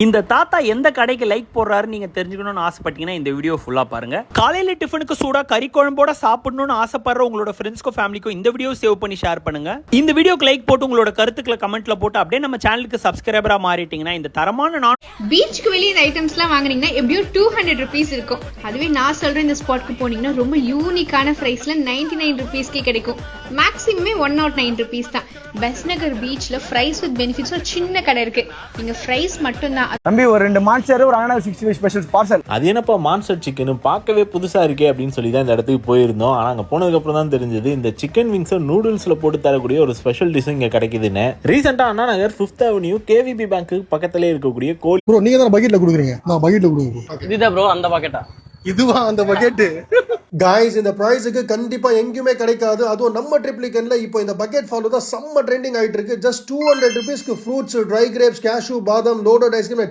இந்த தாத்தா எந்த கடைக்கு லைக் போடுறாரு நீங்க தெரிஞ்சுக்கணும்னு ஆசைப்பட்டீங்கன்னா இந்த வீடியோ ஃபுல்லா பாருங்க. காலையில டிஃபனுக்கு சூடா கறி குழம்போட சாப்பிடணும்னு ஆசைப்படுற உங்களோட ஃப்ரெண்ட்ஸ்க்கும் ஃபேமிலிக்கும் இந்த வீடியோ சேவ் பண்ணி ஷேர் பண்ணுங்க. இந்த வீடியோக்கு லைக் போட்டு உங்களோட கருத்துக்களை கமெண்ட்ல போட்டு அப்படியே நம்ம சேனலுக்கு சப்ஸ்கிரைபரா மாறிட்டீங்கன்னா இந்த தரமான பீச்சுக்கு வெளியே இந்த ஐட்டம்ஸ்லாம் வாங்குனீங்கன்னா எப்படியும் 200 rupees இருக்கும். அதுவே நான் சொல்ற இந்த ஸ்பாட்க்கு போனீங்கன்னா ரொம்ப யூனிக்கான பிரைஸ்ல 99 rupeesக்கே கிடைக்கும். மேக்ஸிமமே 109 rupees தான். பெஸ்ட் நகர் பீச்ல ஃப்ரைஸ் வித் பெனிஃபிட்ஸ் ஒரு சின்ன கடை இருக்கு. நீங்க ஃப்ரைஸ் மட்டும் தான். தம்பி ஒரு 2 மான்ஸ்டர் ஒரு 65 ஸ்பெஷல் பார்சல். அது என்னப்பா மான்ஸ்டர் சிக்கன் பார்க்கவே புதுசா இருக்கே அப்படின்னு சொல்லி தான் இந்த இடத்துக்கு போயிருந்தோம். ஆனா அங்க போனதுக்கு அப்புறம் தான் தெரிஞ்சது இந்த சிக்கன் விங்ஸ் நூடுல்ஸ்ல போட்டு தரக்கூடிய ஒரு ஸ்பெஷல் டிஷ் இங்க கிடைக்குதுன்னு. ரீசெண்டா Anna Nagar 5th avenue KVP bank பக்கத்திலே இருக்கக்கூடிய கோழி ப்ரோ நீங்க தான் பக்கெட்ல குடுக்குறீங்க. நான் பக்கெட்ல குடுக்குறேன். இதுதான் ப்ரோ அந்த பக்கெட்டா? இதுவா அந்த பக்கெட்? गाइस இந்த பிரைஸ்க்கு கண்டிப்பா எங்கயுமே கிடைக்காது. அதுவும் நம்ம ட்ரிப்ளிகன்ல இப்போ இந்த பக்கெட் ஃபாலோ தான் செம்ம ட்ரெண்டிங் ஆயிட்டு இருக்கு. ஜஸ்ட் 200 rupeesக்கு ஃப்ரூட்ஸ், ட்ரை கிரேப்ஸ், கேஷ்யூ, பாதாம், லோடட் ஐஸ்கிரீம்